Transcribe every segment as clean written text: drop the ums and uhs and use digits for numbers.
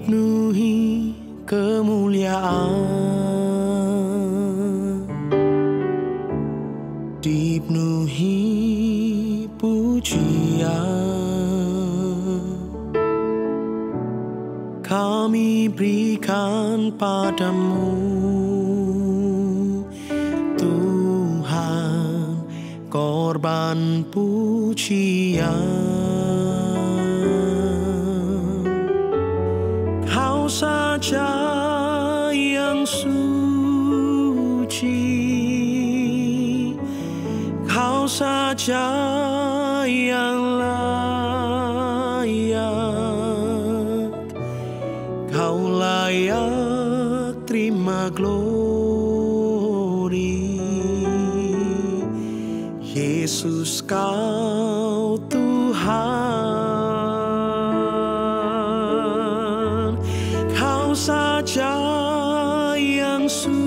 dipenuhi kemuliaan, dipenuhi pujian. Kami berikan padamu, Tuhan, korban pujian. Kau saja yang suci, Kau saja yang layak, Kau layak terima glori. Yesus, Kau Tuhan, Kau saja yang suci,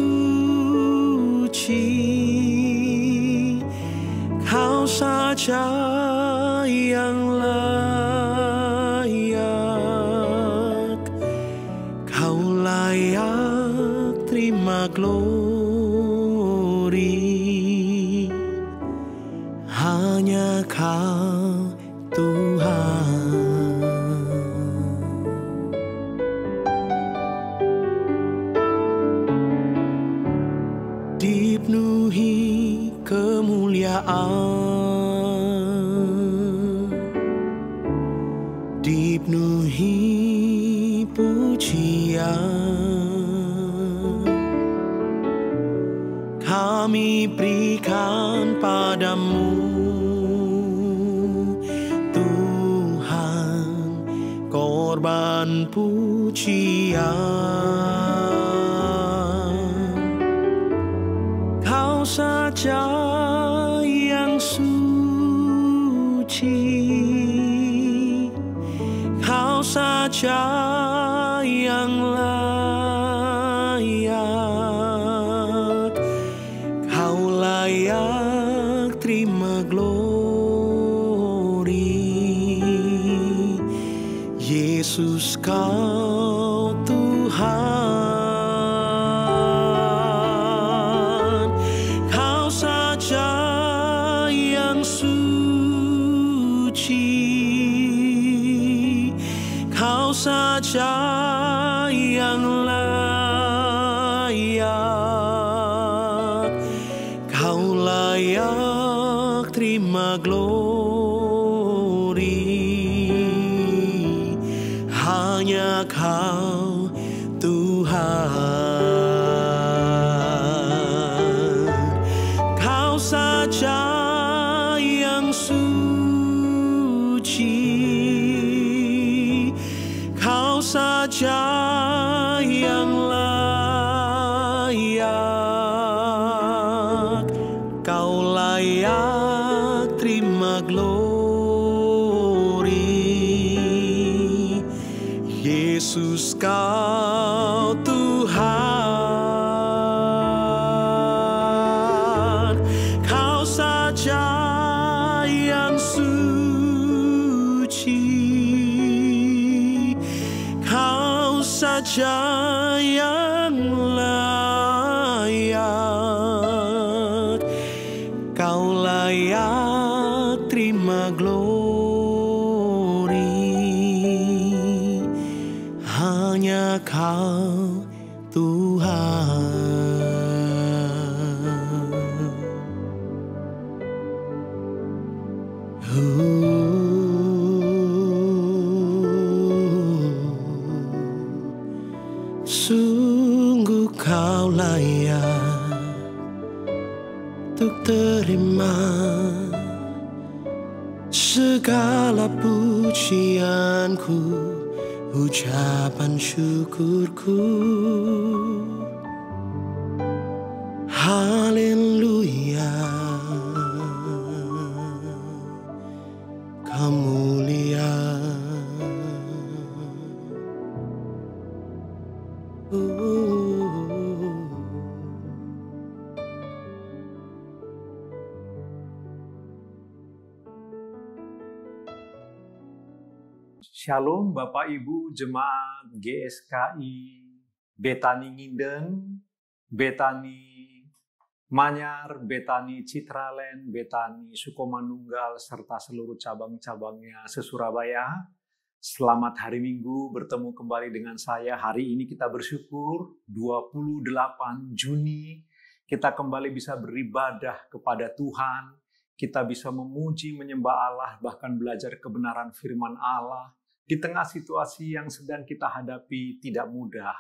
Kau saja yang layak, Kau layak terima glori. Hanya Kau Tuhan. Dipenuhi kemuliaan, dipenuhi pujian. Kami berikan padamu, Tuhan, korban pujian. Kau saja yang suci, Kau saja yang layak, Kau layak terima glori. Yesus, Kau Tuhan, Kau saja yang suci, Kau saja yang layak, Kau layak terima glori. Hanya Kau Tuhan, Kau saja yang suci, Kau saja yang layak, Kau layak terima glori. Yesus, Kau Tuhan, Kau saja yang suci, Kau saja yang layak, Kau layak terima glori. Hanya Kau Tuhan. Sungguh Kau layak untuk terima segala pujianku, ucapan syukurku. Haleluya, Kau mulia. Shalom Bapak Ibu Jemaat GSKI Betani Nginden, Betani Manyar, Betani Citraland, Betani Sukomanunggal, serta seluruh cabang-cabangnya se-Surabaya. Selamat hari Minggu, bertemu kembali dengan saya. Hari ini kita bersyukur 28 Juni kita kembali bisa beribadah kepada Tuhan. Kita bisa memuji, menyembah Allah, bahkan belajar kebenaran firman Allah di tengah situasi yang sedang kita hadapi tidak mudah.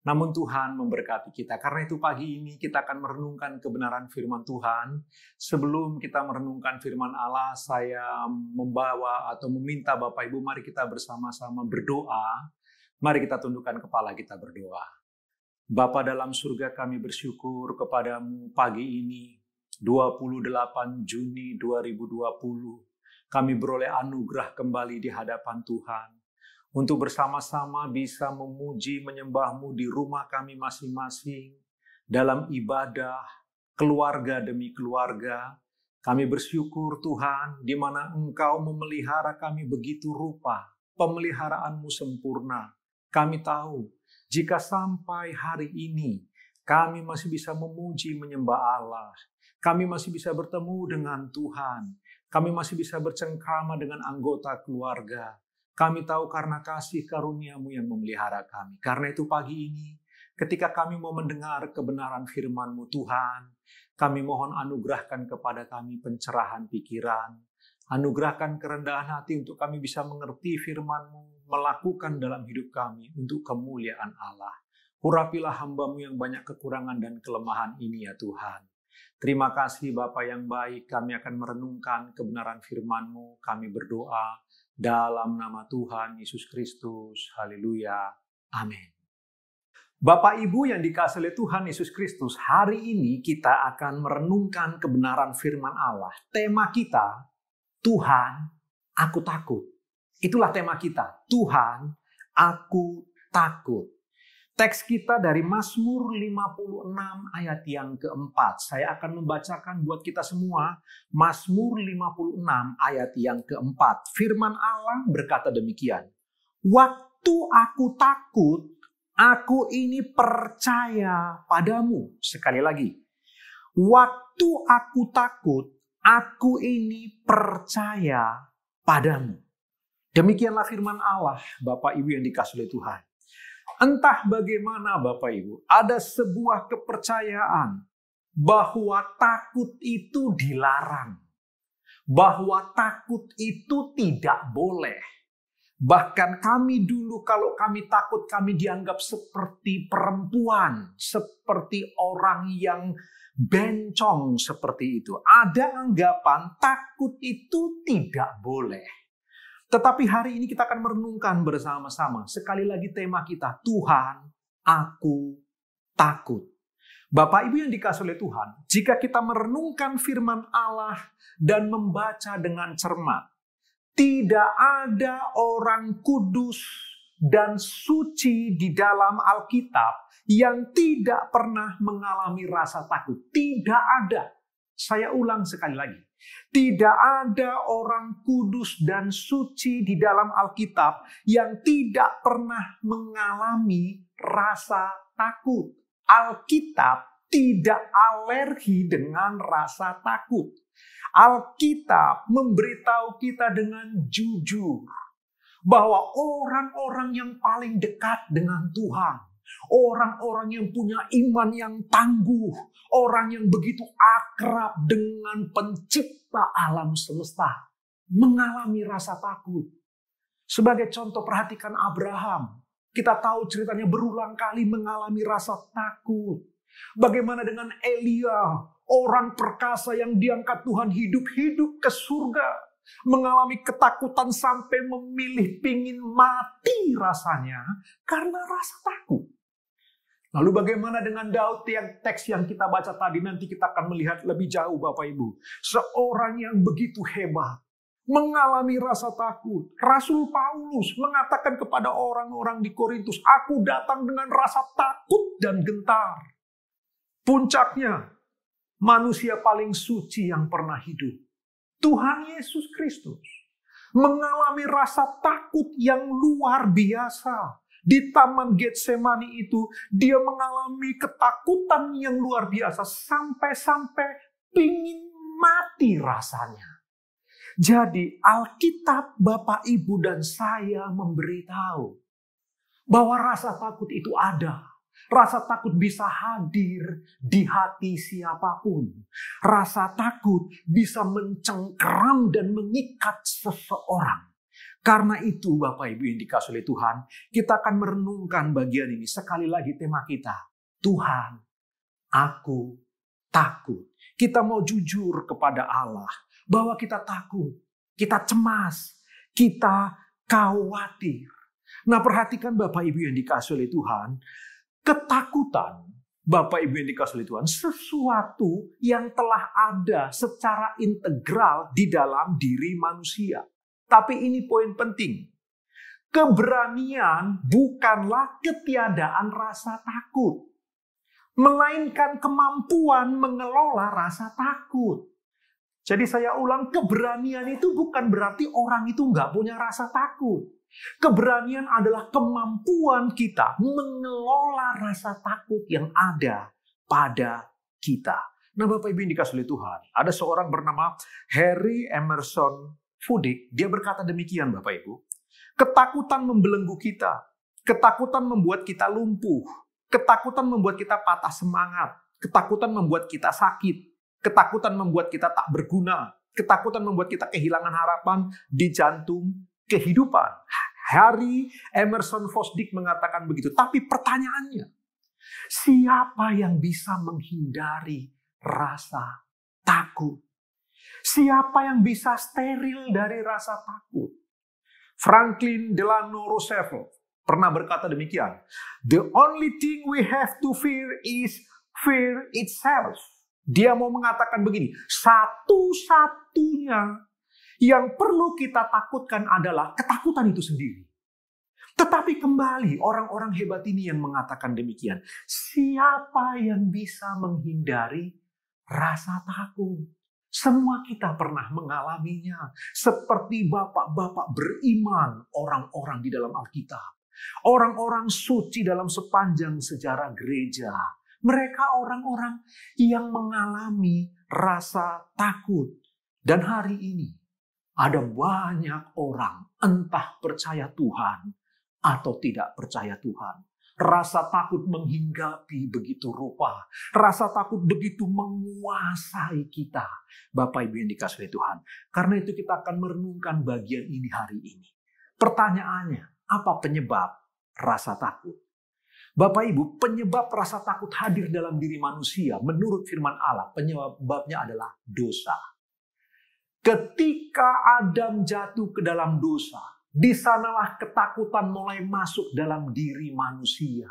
Namun Tuhan memberkati kita. Karena itu pagi ini kita akan merenungkan kebenaran firman Tuhan. Sebelum kita merenungkan firman Allah, saya membawa atau meminta Bapak Ibu, mari kita bersama-sama berdoa. Mari kita tundukkan kepala, kita berdoa. Bapa dalam surga, kami bersyukur kepadamu pagi ini, 28 Juni 2020. Kami beroleh anugerah kembali di hadapan Tuhan. Untuk bersama-sama bisa memuji, menyembah-Mu di rumah kami masing-masing. Dalam ibadah, keluarga demi keluarga. Kami bersyukur Tuhan, di mana Engkau memelihara kami begitu rupa. Pemeliharaanmu sempurna. Kami tahu, jika sampai hari ini, kami masih bisa memuji, menyembah Allah. Kami masih bisa bertemu dengan Tuhan. Kami masih bisa bercengkrama dengan anggota keluarga. Kami tahu karena kasih karunia-Mu yang memelihara kami. Karena itu pagi ini, ketika kami mau mendengar kebenaran firman-Mu Tuhan, kami mohon anugerahkan kepada kami pencerahan pikiran. Anugerahkan kerendahan hati untuk kami bisa mengerti firman-Mu, melakukan dalam hidup kami untuk kemuliaan Allah. Urapilah hamba-Mu yang banyak kekurangan dan kelemahan ini ya Tuhan. Terima kasih Bapa yang baik, kami akan merenungkan kebenaran firman-Mu, kami berdoa dalam nama Tuhan Yesus Kristus, haleluya, amin. Bapak Ibu yang dikasihi oleh Tuhan Yesus Kristus, hari ini kita akan merenungkan kebenaran firman Allah. Tema kita, Tuhan, aku takut. Itulah tema kita, Tuhan, aku takut. Teks kita dari Mazmur 56 ayat yang keempat. Saya akan membacakan buat kita semua Mazmur 56 ayat yang keempat. Firman Allah berkata demikian. Waktu aku takut, aku ini percaya padamu. Sekali lagi. Waktu aku takut, aku ini percaya padamu. Demikianlah firman Allah, Bapak Ibu yang dikasihi oleh Tuhan. Entah bagaimana Bapak Ibu, ada sebuah kepercayaan bahwa takut itu dilarang. Bahwa takut itu tidak boleh. Bahkan kami dulu kalau kami takut, kami dianggap seperti perempuan, seperti orang yang bencong seperti itu. Ada anggapan takut itu tidak boleh. Tetapi hari ini kita akan merenungkan bersama-sama. Sekali lagi tema kita, Tuhan, aku takut. Bapak Ibu yang dikasihi oleh Tuhan, jika kita merenungkan firman Allah dan membaca dengan cermat, tidak ada orang kudus dan suci di dalam Alkitab yang tidak pernah mengalami rasa takut. Tidak ada. Saya ulang sekali lagi. Tidak ada orang kudus dan suci di dalam Alkitab yang tidak pernah mengalami rasa takut. Alkitab tidak alergi dengan rasa takut. Alkitab memberitahu kita dengan jujur bahwa orang-orang yang paling dekat dengan Tuhan, orang-orang yang punya iman yang tangguh, orang yang begitu akrab dengan pencipta alam semesta, mengalami rasa takut. Sebagai contoh, perhatikan Abraham. Kita tahu ceritanya berulang kali mengalami rasa takut. Bagaimana dengan Elia, orang perkasa yang diangkat Tuhan hidup ke surga, mengalami ketakutan sampai memilih pingin mati rasanya karena rasa takut. Lalu bagaimana dengan Daud yang teks yang kita baca tadi, nanti kita akan melihat lebih jauh Bapak Ibu. Seorang yang begitu hebat, mengalami rasa takut. Rasul Paulus mengatakan kepada orang-orang di Korintus, aku datang dengan rasa takut dan gentar. Puncaknya, manusia paling suci yang pernah hidup, Tuhan Yesus Kristus. mengalami rasa takut yang luar biasa. Di Taman Getsemani itu, dia mengalami ketakutan yang luar biasa sampai-sampai pingin mati rasanya. Jadi Alkitab, Bapak, Ibu, dan saya memberitahu bahwa rasa takut itu ada. Rasa takut bisa hadir di hati siapapun. Rasa takut bisa mencengkeram dan mengikat seseorang. Karena itu Bapak Ibu yang dikasihi oleh Tuhan, kita akan merenungkan bagian ini. Sekali lagi tema kita, Tuhan, aku takut. Kita mau jujur kepada Allah bahwa kita takut, kita cemas, kita khawatir. Nah, perhatikan Bapak Ibu yang dikasihi oleh Tuhan, ketakutan Bapak Ibu yang dikasihi oleh Tuhan, sesuatu yang telah ada secara integral di dalam diri manusia. Tapi ini poin penting. Keberanian bukanlah ketiadaan rasa takut, melainkan kemampuan mengelola rasa takut. Jadi saya ulang, keberanian itu bukan berarti orang itu nggak punya rasa takut. Keberanian adalah kemampuan kita mengelola rasa takut yang ada pada kita. Nah, Bapak Ibu yang dikasihi oleh Tuhan, ada seorang bernama Henry Emerson Fudge, dia berkata demikian Bapak Ibu, ketakutan membelenggu kita, ketakutan membuat kita lumpuh, ketakutan membuat kita patah semangat, ketakutan membuat kita sakit, ketakutan membuat kita tak berguna, ketakutan membuat kita kehilangan harapan di jantung kehidupan. Henry Emerson Fudge mengatakan begitu. Tapi pertanyaannya, siapa yang bisa menghindari rasa takut? Siapa yang bisa steril dari rasa takut? Franklin Delano Roosevelt pernah berkata demikian. The only thing we have to fear is fear itself. Dia mau mengatakan begini, satu-satunya yang perlu kita takutkan adalah ketakutan itu sendiri. Tetapi kembali orang-orang hebat ini yang mengatakan demikian. Siapa yang bisa menghindari rasa takut? Semua kita pernah mengalaminya. Seperti bapak-bapak beriman, orang-orang di dalam Alkitab. Orang-orang suci dalam sepanjang sejarah gereja. Mereka orang-orang yang mengalami rasa takut. Dan hari ini ada banyak orang entah percaya Tuhan atau tidak percaya Tuhan. Rasa takut menghinggapi begitu rupa. Rasa takut begitu menguasai kita. Bapak Ibu yang dikasihi Tuhan. Karena itu kita akan merenungkan bagian ini hari ini. Pertanyaannya, apa penyebab rasa takut? Bapak Ibu, penyebab rasa takut hadir dalam diri manusia menurut firman Allah, penyebabnya adalah dosa. Ketika Adam jatuh ke dalam dosa, di sanalah ketakutan mulai masuk dalam diri manusia.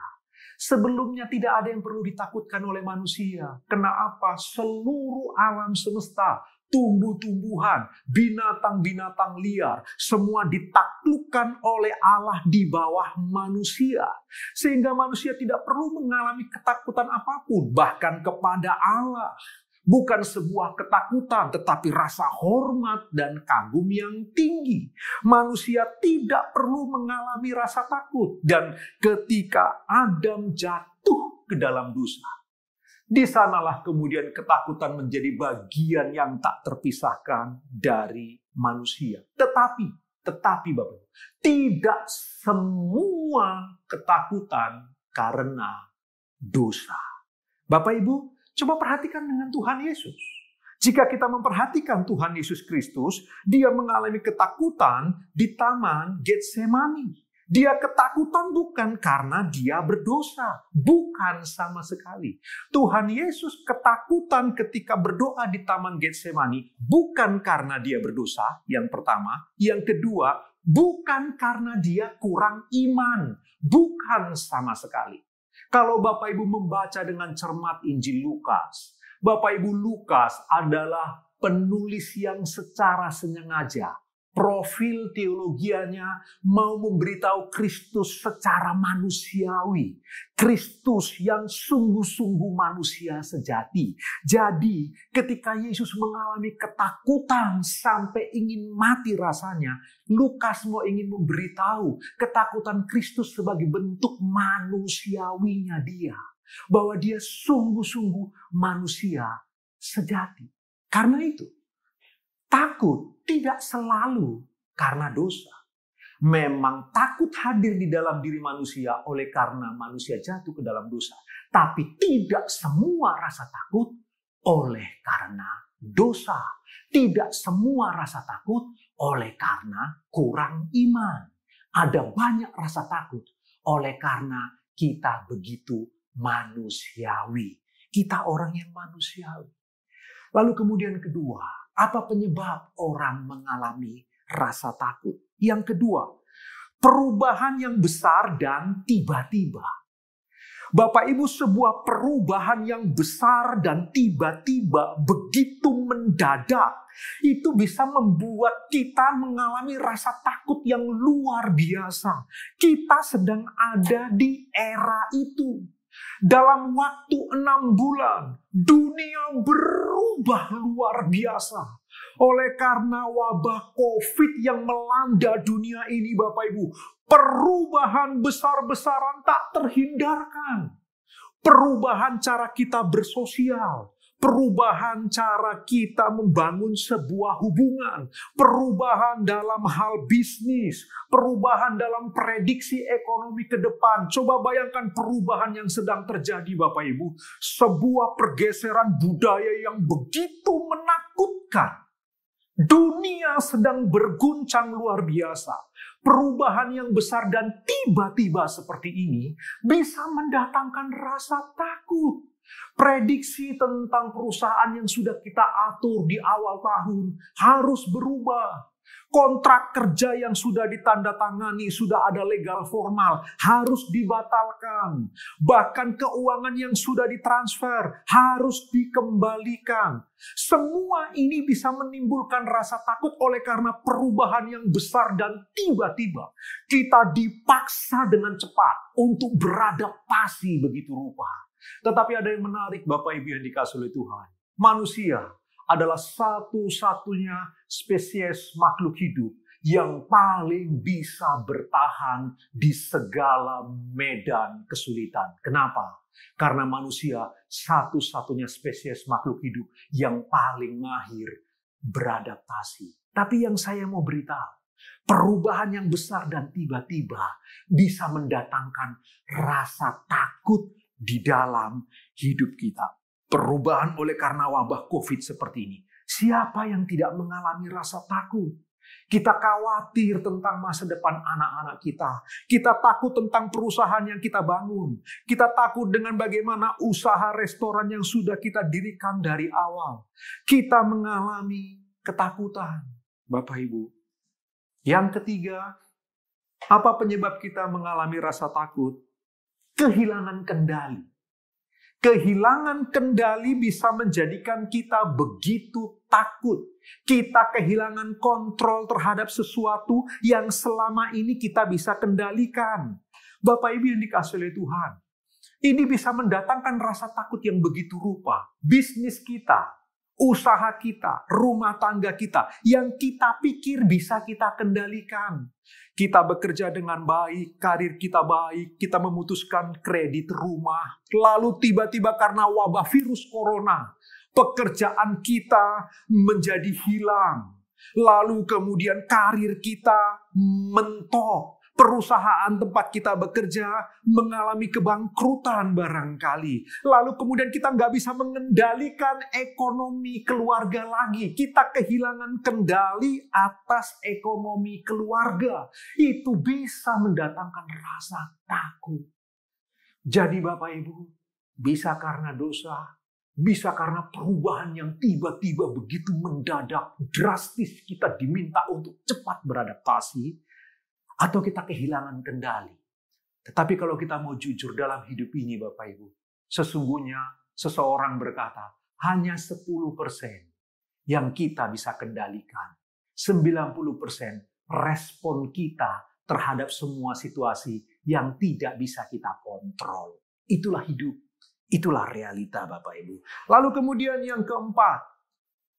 Sebelumnya tidak ada yang perlu ditakutkan oleh manusia. Kenapa? Seluruh alam semesta, tumbuh-tumbuhan, binatang-binatang liar, semua ditaklukkan oleh Allah di bawah manusia. Sehingga manusia tidak perlu mengalami ketakutan apapun, bahkan kepada Allah. Bukan sebuah ketakutan, tetapi rasa hormat dan kagum yang tinggi. Manusia tidak perlu mengalami rasa takut. Dan ketika Adam jatuh ke dalam dosa, di sanalah kemudian ketakutan menjadi bagian yang tak terpisahkan dari manusia. Tetapi Bapak, tidak semua ketakutan karena dosa. Bapak Ibu, coba perhatikan dengan Tuhan Yesus. Jika kita memperhatikan Tuhan Yesus Kristus, dia mengalami ketakutan di Taman Getsemani. Dia ketakutan bukan karena dia berdosa. Bukan sama sekali. Tuhan Yesus ketakutan ketika berdoa di Taman Getsemani bukan karena dia berdosa, yang pertama. Yang kedua, bukan karena dia kurang iman. Bukan sama sekali. Kalau Bapak Ibu membaca dengan cermat Injil Lukas, Bapak Ibu, Lukas adalah penulis yang secara sengaja Profil teologianya mau memberitahu Kristus secara manusiawi. Kristus yang sungguh-sungguh manusia sejati. Jadi ketika Yesus mengalami ketakutan sampai ingin mati rasanya, Lukas mau ingin memberitahu ketakutan Kristus sebagai bentuk manusiawinya dia. Bahwa dia sungguh-sungguh manusia sejati. Karena itu, takut tidak selalu karena dosa. Memang takut hadir di dalam diri manusia oleh karena manusia jatuh ke dalam dosa. Tapi tidak semua rasa takut oleh karena dosa. Tidak semua rasa takut oleh karena kurang iman. Ada banyak rasa takut oleh karena kita begitu manusiawi. Kita orang yang manusiawi. Lalu kemudian kedua, apa penyebab orang mengalami rasa takut? Yang kedua, perubahan yang besar dan tiba-tiba. Bapak Ibu, sebuah perubahan yang besar dan tiba-tiba begitu mendadak, itu bisa membuat kita mengalami rasa takut yang luar biasa. Kita sedang ada di era itu. Dalam waktu 6 bulan, dunia berubah luar biasa. Oleh karena wabah COVID yang melanda dunia ini, Bapak Ibu, perubahan besar-besaran tak terhindarkan. Perubahan cara kita bersosial, perubahan cara kita membangun sebuah hubungan, perubahan dalam hal bisnis, perubahan dalam prediksi ekonomi ke depan. Coba bayangkan perubahan yang sedang terjadi, Bapak Ibu. Sebuah pergeseran budaya yang begitu menakutkan. Dunia sedang berguncang luar biasa. Perubahan yang besar dan tiba-tiba seperti ini bisa mendatangkan rasa takut. Prediksi tentang perusahaan yang sudah kita atur di awal tahun harus berubah. Kontrak kerja yang sudah ditandatangani, sudah ada legal formal, harus dibatalkan. Bahkan keuangan yang sudah ditransfer harus dikembalikan. Semua ini bisa menimbulkan rasa takut oleh karena perubahan yang besar dan tiba-tiba. Kita dipaksa dengan cepat untuk beradaptasi begitu rupa. Tetapi ada yang menarik, Bapak Ibu yang dikasihi oleh Tuhan. Manusia adalah satu-satunya spesies makhluk hidup yang paling bisa bertahan di segala medan kesulitan. Kenapa? Karena manusia satu-satunya spesies makhluk hidup yang paling mahir beradaptasi. Tapi yang saya mau beritahu, perubahan yang besar dan tiba-tiba bisa mendatangkan rasa takut di dalam hidup kita. Perubahan oleh karena wabah COVID seperti ini. Siapa yang tidak mengalami rasa takut? Kita khawatir tentang masa depan anak-anak kita. Kita takut tentang perusahaan yang kita bangun. Kita takut dengan bagaimana usaha restoran yang sudah kita dirikan dari awal. Kita mengalami ketakutan, Bapak Ibu. Yang ketiga, apa penyebab kita mengalami rasa takut? Kehilangan kendali. Kehilangan kendali bisa menjadikan kita begitu takut. Kita kehilangan kontrol terhadap sesuatu yang selama ini kita bisa kendalikan. Bapak Ibu yang dikasihi oleh Tuhan, ini bisa mendatangkan rasa takut yang begitu rupa. Bisnis kita, usaha kita, rumah tangga kita, yang kita pikir bisa kita kendalikan. Kita bekerja dengan baik, karir kita baik, kita memutuskan kredit rumah. Lalu tiba-tiba karena wabah virus corona, pekerjaan kita menjadi hilang. Lalu kemudian karir kita mentok. Perusahaan tempat kita bekerja mengalami kebangkrutan barangkali. Lalu kemudian kita nggak bisa mengendalikan ekonomi keluarga lagi. Kita kehilangan kendali atas ekonomi keluarga. Itu bisa mendatangkan rasa takut. Jadi Bapak Ibu, bisa karena dosa, bisa karena perubahan yang tiba-tiba begitu mendadak, drastis, kita diminta untuk cepat beradaptasi. Atau kita kehilangan kendali. Tetapi kalau kita mau jujur dalam hidup ini Bapak Ibu, sesungguhnya seseorang berkata, hanya 10% yang kita bisa kendalikan. 90% respon kita terhadap semua situasi yang tidak bisa kita kontrol. Itulah hidup. Itulah realita Bapak Ibu. Lalu kemudian yang keempat,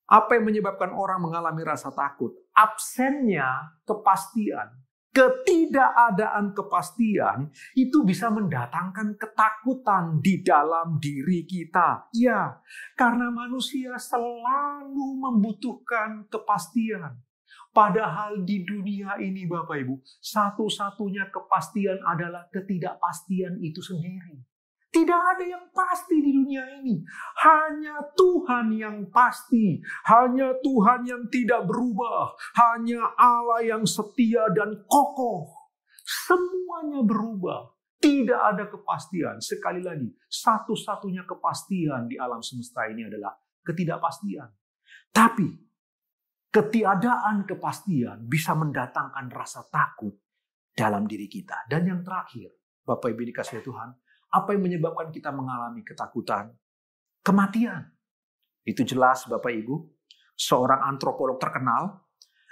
apa yang menyebabkan orang mengalami rasa takut? Absennya kepastian. Ketidakadaan kepastian itu bisa mendatangkan ketakutan di dalam diri kita. Ya, karena manusia selalu membutuhkan kepastian. Padahal di dunia ini Bapak Ibu, satu-satunya kepastian adalah ketidakpastian itu sendiri. Tidak ada yang pasti di dunia ini. Hanya Tuhan yang pasti. Hanya Tuhan yang tidak berubah. Hanya Allah yang setia dan kokoh. Semuanya berubah. Tidak ada kepastian. Sekali lagi, satu-satunya kepastian di alam semesta ini adalah ketidakpastian. Tapi, ketiadaan kepastian bisa mendatangkan rasa takut dalam diri kita. Dan yang terakhir, Bapak Ibu dikasihi Tuhan, apa yang menyebabkan kita mengalami ketakutan? Kematian. Itu jelas Bapak Ibu. Seorang antropolog terkenal,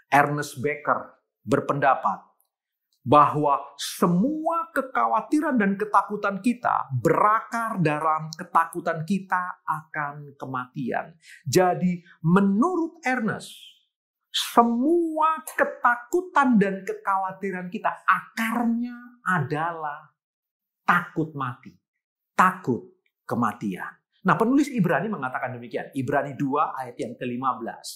Ernest Becker, berpendapat bahwa semua kekhawatiran dan ketakutan kita berakar dalam ketakutan kita akan kematian. Jadi menurut Ernest, semua ketakutan dan kekhawatiran kita akarnya adalah takut mati, takut kematian. Nah, penulis Ibrani mengatakan demikian. Ibrani 2 ayat yang ke-15.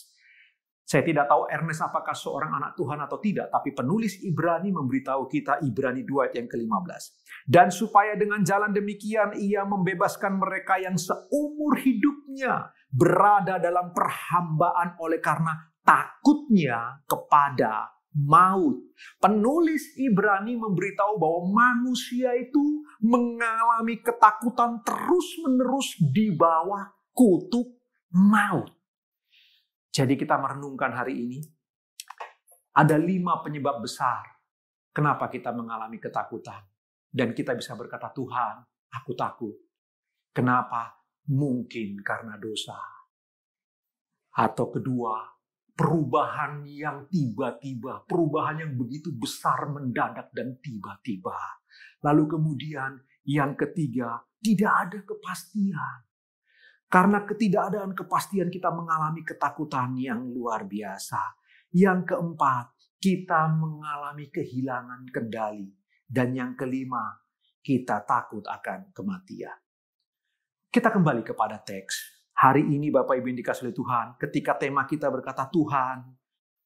Saya tidak tahu Ernest apakah seorang anak Tuhan atau tidak, tapi penulis Ibrani memberitahu kita Ibrani 2 ayat yang ke-15. Dan supaya dengan jalan demikian ia membebaskan mereka yang seumur hidupnya berada dalam perhambaan oleh karena takutnya kepada maut. Penulis Ibrani memberitahu bahwa manusia itu mengalami ketakutan terus-menerus di bawah kutuk maut. Jadi kita merenungkan hari ini, ada 5 penyebab besar kenapa kita mengalami ketakutan. Dan kita bisa berkata, Tuhan, aku takut. Kenapa? Mungkin karena dosa. Atau kedua, perubahan yang tiba-tiba, perubahan yang begitu besar, mendadak dan tiba-tiba. Lalu kemudian yang ketiga, tidak ada kepastian. Karena ketidakadaan kepastian kita mengalami ketakutan yang luar biasa. Yang keempat, kita mengalami kehilangan kendali. Dan yang kelima, kita takut akan kematian. Kita kembali kepada teks. Hari ini Bapak Ibu yang dikasihi oleh Tuhan, ketika tema kita berkata, Tuhan,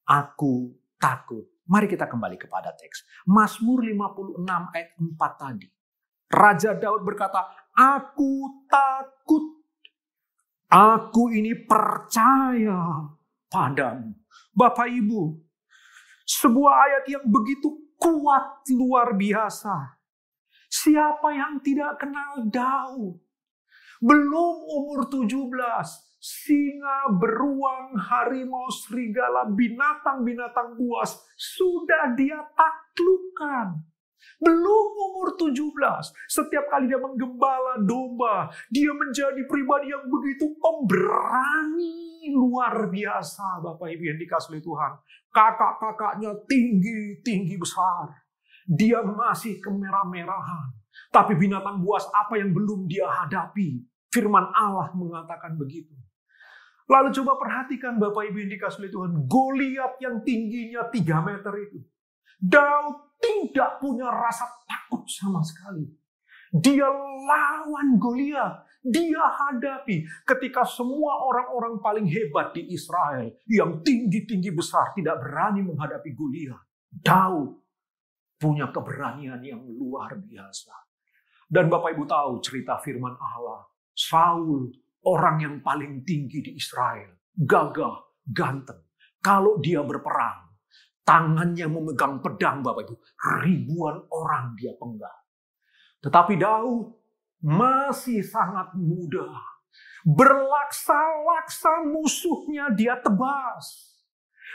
aku takut. Mari kita kembali kepada teks. Mazmur 56 ayat 4 tadi. Raja Daud berkata, aku takut. Aku ini percaya padamu. Bapak Ibu, sebuah ayat yang begitu kuat luar biasa. Siapa yang tidak kenal Daud? Belum umur 17, singa, beruang, harimau, serigala, binatang-binatang buas sudah dia taklukkan. Belum umur 17, setiap kali dia menggembala domba, dia menjadi pribadi yang begitu pemberani luar biasa, Bapak Ibu yang dikasihi Tuhan. Kakak-kakaknya tinggi besar. Dia masih kemerah-merahan. Tapi binatang buas apa yang belum dia hadapi? Firman Allah mengatakan begitu. Lalu coba perhatikan Bapak Ibu yang dikasihi Tuhan. Goliat yang tingginya 3 meter itu. Daud tidak punya rasa takut sama sekali. Dia lawan Goliat. Dia hadapi ketika semua orang-orang paling hebat di Israel yang tinggi-tinggi besar tidak berani menghadapi Goliat. Daud punya keberanian yang luar biasa. Dan Bapak Ibu tahu cerita firman Allah. Saul, orang yang paling tinggi di Israel. Gagah, ganteng. Kalau dia berperang, tangannya memegang pedang Bapak Ibu. Ribuan orang dia penggal. Tetapi Daud masih sangat muda. Berlaksa-laksa musuhnya dia tebas.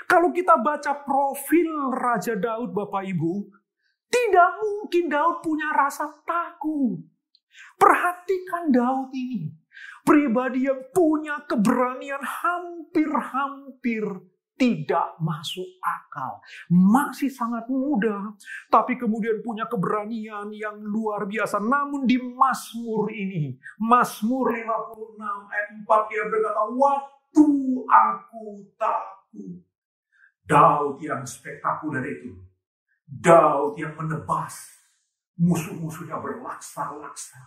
Kalau kita baca profil Raja Daud Bapak Ibu, tidak mungkin Daud punya rasa takut. Perhatikan Daud ini. Pribadi yang punya keberanian hampir-hampir tidak masuk akal. Masih sangat muda, tapi kemudian punya keberanian yang luar biasa. Namun di Mazmur ini, Mazmur 56 ayat 4, dia berkata, waktu aku takut. Daud yang spektakuler itu. Daud yang menebas musuh-musuhnya berlaksa-laksa.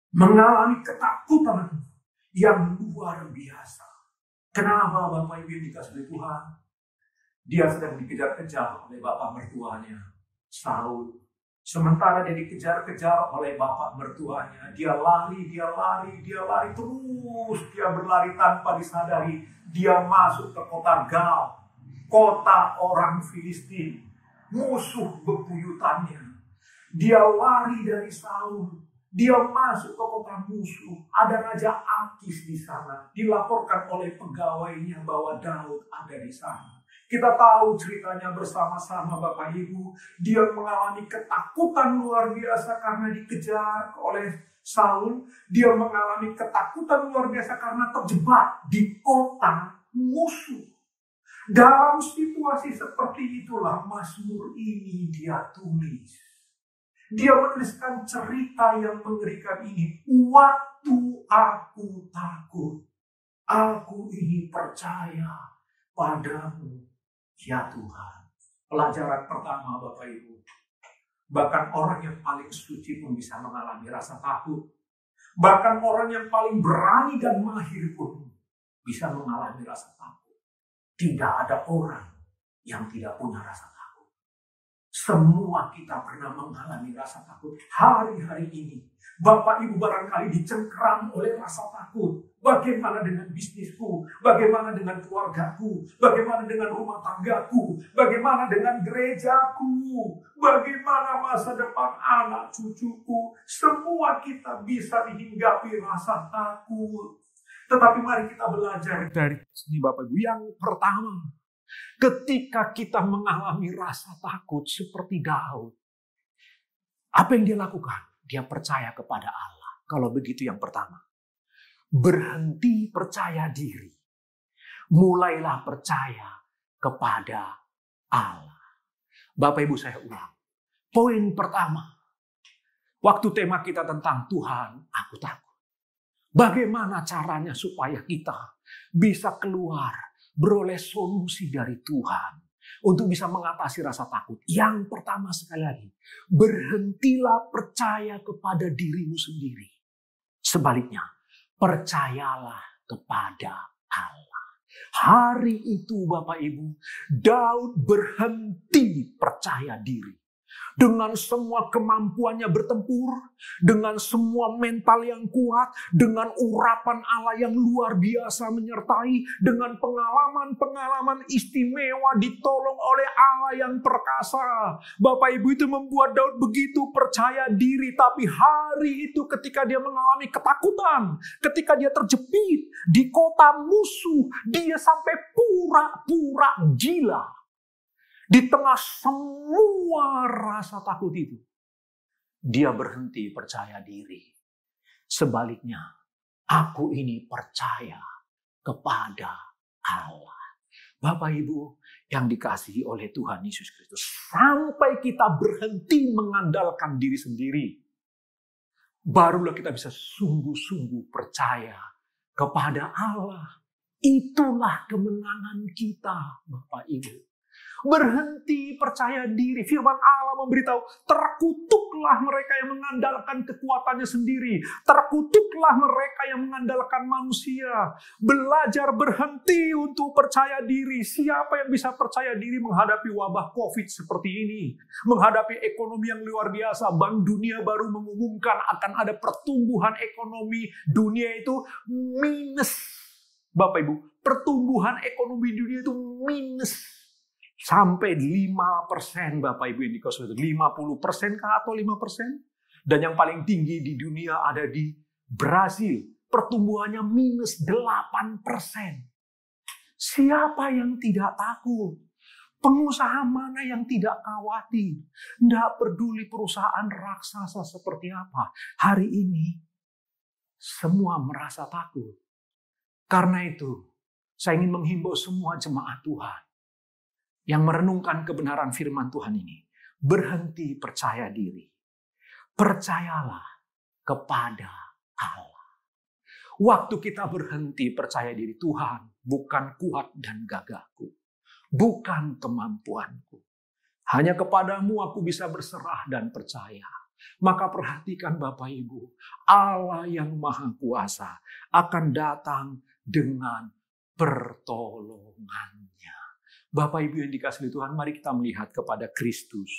Mengalami ketakutan yang luar biasa. Kenapa Bapak Ibu yang dikasihi Tuhan? Dia sedang dikejar-kejar oleh bapak mertuanya, Saul. Sementara dia dikejar-kejar oleh bapak mertuanya, dia lari terus. Dia berlari tanpa disadari. Dia masuk ke kota Gal, kota orang Filistin, musuh bebuyutannya. Dia lari dari Saul. Dia masuk ke kota musuh. Ada Raja Akis di sana. Dilaporkan oleh pegawainya bahwa Daud ada di sana. Kita tahu ceritanya bersama-sama Bapak Ibu. Dia mengalami ketakutan luar biasa karena dikejar oleh Saul. Dia mengalami ketakutan luar biasa karena terjebak di kota musuh. Dalam situasi seperti itulah Mazmur ini dia tulis. Dia menuliskan cerita yang mengerikan ini. Waktu aku takut, aku ini percaya padamu, ya Tuhan. Pelajaran pertama Bapak Ibu. Bahkan orang yang paling suci pun bisa mengalami rasa takut. Bahkan orang yang paling berani dan mahir pun bisa mengalami rasa takut. Tidak ada orang yang tidak punya rasa takut. Semua kita pernah mengalami rasa takut. Hari-hari ini, Bapak Ibu barangkali dicengkram oleh rasa takut. Bagaimana dengan bisnisku? Bagaimana dengan keluargaku? Bagaimana dengan rumah tanggaku? Bagaimana dengan gerejaku? Bagaimana masa depan anak cucuku? Semua kita bisa dihinggapi rasa takut. Tetapi mari kita belajar dari sini Bapak Ibu. Yang pertama, ketika kita mengalami rasa takut seperti Daud, apa yang dia lakukan? Dia percaya kepada Allah. Kalau begitu yang pertama, berhenti percaya diri. Mulailah percaya kepada Allah. Bapak Ibu saya ulang. Poin pertama, waktu tema kita tentang Tuhan, aku takut. Bagaimana caranya supaya kita bisa keluar, beroleh solusi dari Tuhan untuk bisa mengatasi rasa takut? Yang pertama sekali lagi, berhentilah percaya kepada dirimu sendiri. Sebaliknya, percayalah kepada Allah. Hari itu Bapak Ibu, Daud berhenti percaya diri. Dengan semua kemampuannya bertempur, dengan semua mental yang kuat, dengan urapan Allah yang luar biasa menyertai, dengan pengalaman-pengalaman istimewa ditolong oleh Allah yang perkasa. Bapak Ibu, itu membuat Daud begitu percaya diri. Tapi hari itu ketika dia mengalami ketakutan, ketika dia terjepit di kota musuh, dia sampai pura-pura gila. Di tengah semua rasa takut itu, dia berhenti percaya diri. Sebaliknya, aku ini percaya kepada Allah. Bapak Ibu yang dikasihi oleh Tuhan Yesus Kristus, sampai kita berhenti mengandalkan diri sendiri, barulah kita bisa sungguh-sungguh percaya kepada Allah. Itulah kemenangan kita, Bapak Ibu. Berhenti percaya diri. Firman Allah memberitahu, terkutuklah mereka yang mengandalkan kekuatannya sendiri. Terkutuklah mereka yang mengandalkan manusia. Belajar berhenti untuk percaya diri. Siapa yang bisa percaya diri menghadapi wabah COVID seperti ini? Menghadapi ekonomi yang luar biasa. Bank Dunia baru mengumumkan akan ada pertumbuhan ekonomi dunia itu minus. Bapak Ibu, pertumbuhan ekonomi dunia itu minus. Sampai 5% Bapak Ibu yang dikasih itu. 50% kah atau 5%? Dan yang paling tinggi di dunia ada di Brasil. Pertumbuhannya minus 8%. Siapa yang tidak takut? Pengusaha mana yang tidak khawatir? Tidak peduli perusahaan raksasa seperti apa. Hari ini semua merasa takut. Karena itu, Saya ingin menghimbau semua jemaat Tuhan yang merenungkan kebenaran firman Tuhan ini. Berhenti percaya diri. Percayalah kepada Allah. Waktu kita berhenti percaya diri, Tuhan, bukan kuat dan gagahku. Bukan kemampuanku. Hanya kepadamu aku bisa berserah dan percaya. Maka perhatikan Bapak Ibu, Allah yang Maha Kuasa akan datang dengan pertolongannya. Bapak Ibu yang dikasihi Tuhan, mari kita melihat kepada Kristus.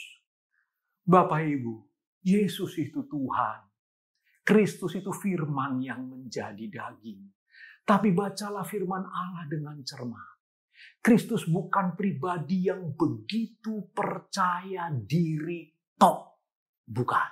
Bapak Ibu, Yesus itu Tuhan. Kristus itu firman yang menjadi daging. Tapi bacalah firman Allah dengan cermat. Kristus bukan pribadi yang begitu percaya diri tok. Bukan.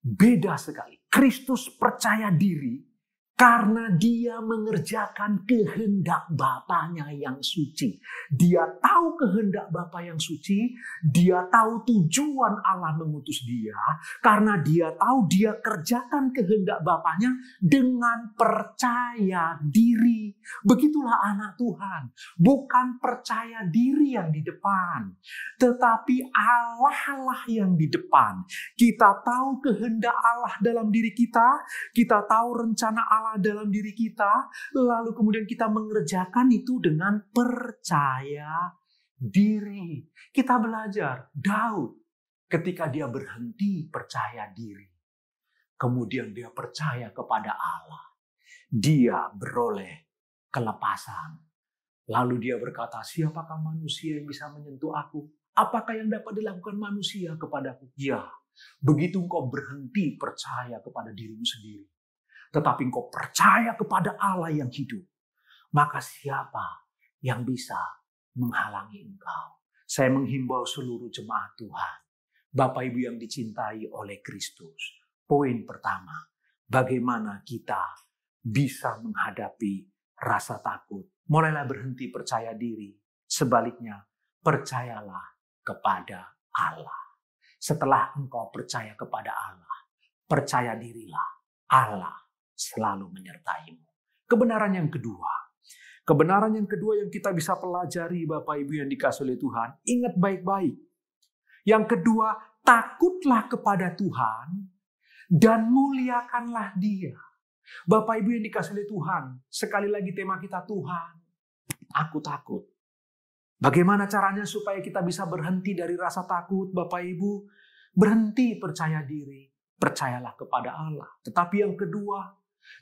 Beda sekali. Kristus percaya diri karena dia mengerjakan kehendak Bapanya yang suci. Dia tahu kehendak Bapa yang suci. Dia tahu tujuan Allah mengutus dia. Karena dia tahu dia kerjakan kehendak Bapanya dengan percaya diri. Begitulah anak Tuhan. Bukan percaya diri yang di depan. Tetapi Allah lah yang di depan. Kita tahu kehendak Allah dalam diri kita. Kita tahu rencana Allah dalam diri kita, lalu kemudian kita mengerjakan itu dengan percaya diri. Kita belajar Daud ketika dia berhenti percaya diri. Kemudian dia percaya kepada Allah. Dia beroleh kelepasan. Lalu dia berkata, siapakah manusia yang bisa menyentuh aku? Apakah yang dapat dilakukan manusia kepadaku? Ya, begitu engkau berhenti percaya kepada dirimu sendiri. Tetapi engkau percaya kepada Allah yang hidup. Maka siapa yang bisa menghalangi engkau? Saya menghimbau seluruh jemaat Tuhan. Bapak Ibu yang dicintai oleh Kristus. Poin pertama. Bagaimana kita bisa menghadapi rasa takut. Mulailah berhenti percaya diri. Sebaliknya, percayalah kepada Allah. Setelah engkau percaya kepada Allah, percaya dirilah. Allah selalu menyertaimu. Kebenaran yang kedua yang kita bisa pelajari Bapak Ibu yang dikasihi oleh Tuhan, ingat baik-baik. Yang kedua, takutlah kepada Tuhan dan muliakanlah Dia. Bapak Ibu yang dikasihi oleh Tuhan, sekali lagi tema kita Tuhan, aku takut. Bagaimana caranya supaya kita bisa berhenti dari rasa takut Bapak Ibu? Berhenti percaya diri. Percayalah kepada Allah. Tetapi yang kedua,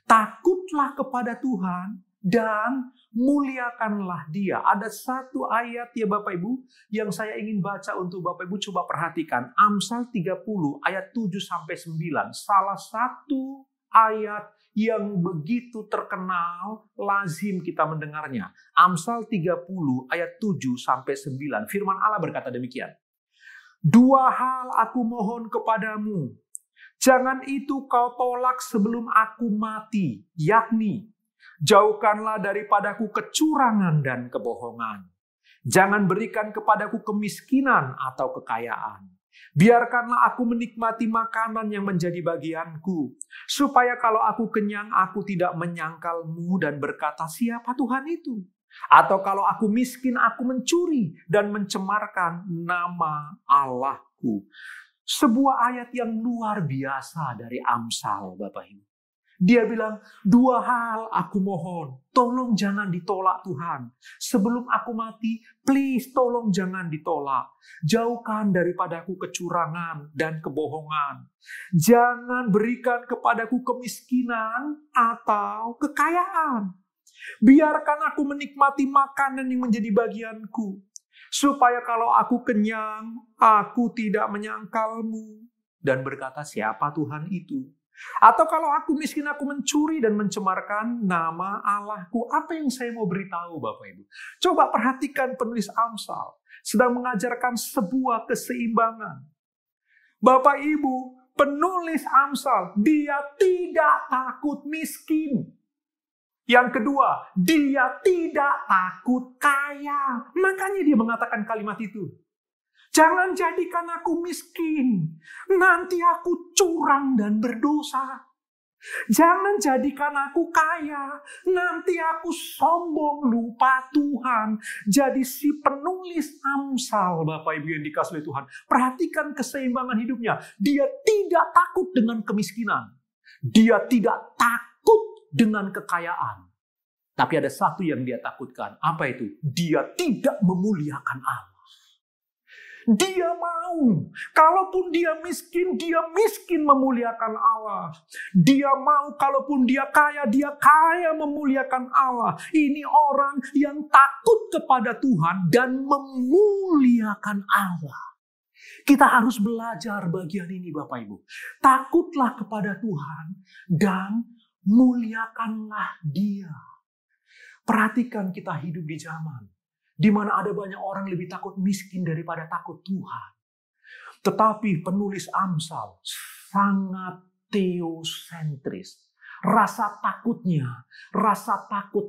takutlah kepada Tuhan dan muliakanlah Dia. Ada satu ayat ya Bapak Ibu yang saya ingin baca untuk Bapak Ibu, coba perhatikan. Amsal 30 ayat 7-9. Salah satu ayat yang begitu terkenal, lazim kita mendengarnya. Amsal 30 ayat 7-9. Firman Allah berkata demikian. Dua hal aku mohon kepadamu. Jangan itu kau tolak sebelum aku mati, yakni jauhkanlah daripadaku kecurangan dan kebohongan. Jangan berikan kepadaku kemiskinan atau kekayaan. Biarkanlah aku menikmati makanan yang menjadi bagianku, supaya kalau aku kenyang aku tidak menyangkalmu dan berkata siapa Tuhan itu. Atau kalau aku miskin aku mencuri dan mencemarkan nama Allahku. Sebuah ayat yang luar biasa dari Amsal, Bapak Ibu. Dia bilang, dua hal aku mohon. Tolong jangan ditolak Tuhan. Sebelum aku mati, please tolong jangan ditolak. Jauhkan daripadaku kecurangan dan kebohongan. Jangan berikan kepadaku kemiskinan atau kekayaan. Biarkan aku menikmati makanan yang menjadi bagianku. Supaya kalau aku kenyang, aku tidak menyangkalmu. Dan berkata, siapa Tuhan itu? Atau kalau aku miskin, aku mencuri dan mencemarkan nama Allahku. Apa yang saya mau beritahu Bapak Ibu? Coba perhatikan penulis Amsal. Sedang mengajarkan sebuah keseimbangan. Bapak Ibu, penulis Amsal, dia tidak takut miskin. Yang kedua, dia tidak takut kaya. Makanya dia mengatakan kalimat itu. Jangan jadikan aku miskin. Nanti aku curang dan berdosa. Jangan jadikan aku kaya, nanti aku sombong, lupa Tuhan. Jadi si penulis Amsal, Bapak Ibu yang dikasihi Tuhan, perhatikan keseimbangan hidupnya. Dia tidak takut dengan kemiskinan. Dia tidak takut dengan kekayaan. Tapi ada satu yang dia takutkan. Apa itu? Dia tidak memuliakan Allah. Dia mau, kalaupun dia miskin memuliakan Allah. Dia mau, kalaupun dia kaya memuliakan Allah. Ini orang yang takut kepada Tuhan dan memuliakan Allah. Kita harus belajar bagian ini, Bapak Ibu. Takutlah kepada Tuhan dan muliakanlah Dia. Perhatikan kita hidup di zaman di mana ada banyak orang lebih takut miskin daripada takut Tuhan. Tetapi penulis Amsal sangat teosentris. Rasa takut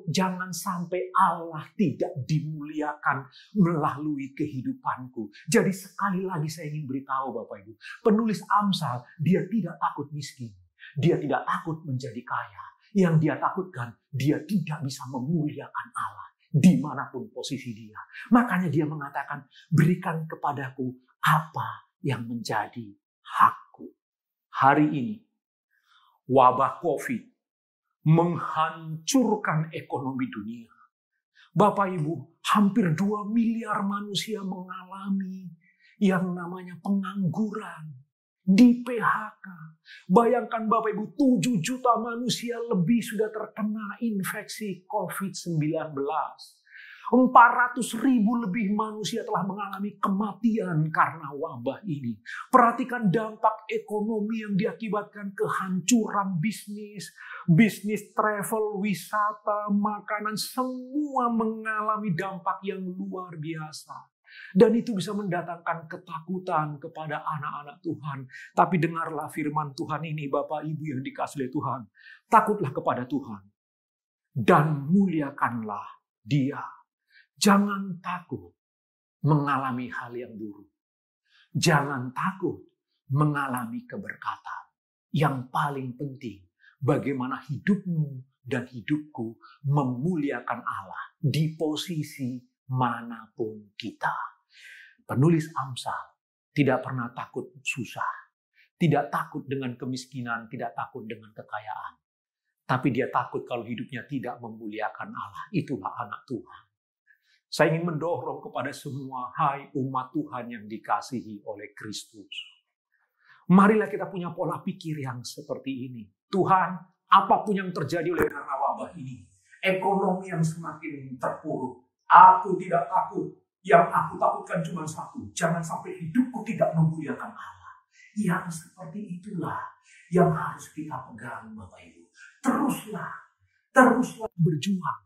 jangan sampai Allah tidak dimuliakan melalui kehidupanku. Jadi sekali lagi saya ingin beritahu Bapak Ibu, penulis Amsal dia tidak takut miskin. Dia tidak takut menjadi kaya. Yang dia takutkan, dia tidak bisa memuliakan Allah dimanapun posisi dia. Makanya dia mengatakan, berikan kepadaku apa yang menjadi hakku. Hari ini, wabah COVID menghancurkan ekonomi dunia. Bapak Ibu, hampir 2 miliar manusia mengalami yang namanya pengangguran, di PHK. Bayangkan Bapak Ibu, 7 juta manusia lebih sudah terkena infeksi COVID-19. 400.000 lebih manusia telah mengalami kematian karena wabah ini. Perhatikan dampak ekonomi yang diakibatkan kehancuran bisnis travel, wisata, makanan, semua mengalami dampak yang luar biasa. Dan itu bisa mendatangkan ketakutan kepada anak-anak Tuhan. Tapi dengarlah firman Tuhan ini, Bapak Ibu yang dikasihi Tuhan. Takutlah kepada Tuhan dan muliakanlah Dia. Jangan takut mengalami hal yang buruk. Jangan takut mengalami keberkatan. Yang paling penting, bagaimana hidupmu dan hidupku memuliakan Allah di posisi manapun kita. Penulis Amsal tidak pernah takut susah, tidak takut dengan kemiskinan, tidak takut dengan kekayaan. Tapi dia takut kalau hidupnya tidak memuliakan Allah. Itulah anak Tuhan. Saya ingin mendorong kepada semua, hai umat Tuhan yang dikasihi oleh Kristus. Marilah kita punya pola pikir yang seperti ini. Tuhan, apapun yang terjadi oleh karena wabah ini, ekonomi yang semakin terpuruk, aku tidak takut. Yang aku takutkan cuma satu. Jangan sampai hidupku tidak memuliakan Allah. Yang seperti itulah yang harus kita pegang, Bapak Ibu. Teruslah berjuang.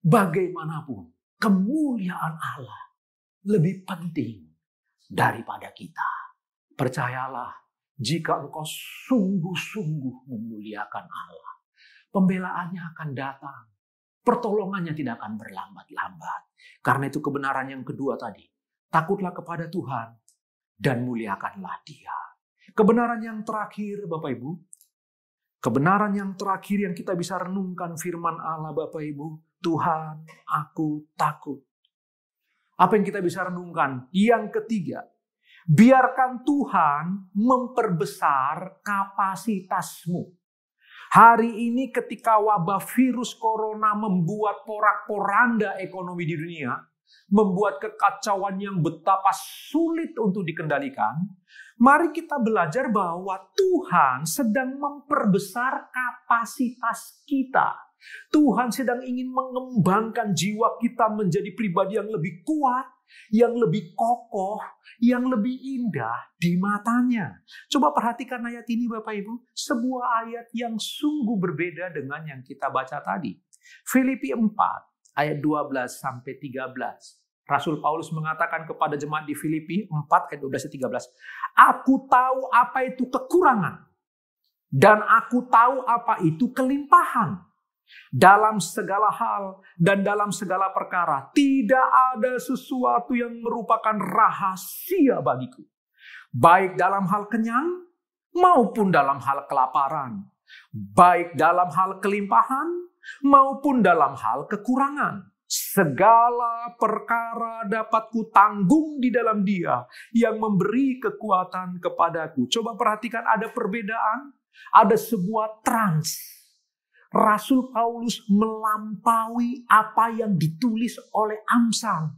Bagaimanapun, kemuliaan Allah lebih penting daripada kita. Percayalah, jika engkau sungguh-sungguh memuliakan Allah, pembelaannya akan datang. Pertolongannya tidak akan berlambat-lambat. Karena itu kebenaran yang kedua tadi. Takutlah kepada Tuhan dan muliakanlah Dia. Kebenaran yang terakhir Bapak Ibu. Kebenaran yang terakhir yang kita bisa renungkan firman Allah Bapak Ibu. Tuhan, aku takut. Apa yang kita bisa renungkan? Yang ketiga. Biarkan Tuhan memperbesar kapasitasmu. Hari ini ketika wabah virus corona membuat porak-poranda ekonomi di dunia, membuat kekacauan yang betapa sulit untuk dikendalikan, mari kita belajar bahwa Tuhan sedang memperbesar kapasitas kita. Tuhan sedang ingin mengembangkan jiwa kita menjadi pribadi yang lebih kuat, yang lebih kokoh, yang lebih indah di matanya. Coba perhatikan ayat ini Bapak Ibu. Sebuah ayat yang sungguh berbeda dengan yang kita baca tadi. Filipi 4 ayat 12-13. Rasul Paulus mengatakan kepada jemaat di Filipi 4 ayat 12-13. Aku tahu apa itu kekurangan. Dan aku tahu apa itu kelimpahan. Dalam segala hal dan dalam segala perkara tidak ada sesuatu yang merupakan rahasia bagiku. Baik dalam hal kenyang maupun dalam hal kelaparan. baik dalam hal kelimpahan maupun dalam hal kekurangan. Segala perkara dapat kutanggung di dalam Dia yang memberi kekuatan kepadaku. Coba perhatikan, ada perbedaan, ada sebuah trans. Rasul Paulus melampaui apa yang ditulis oleh Amsal.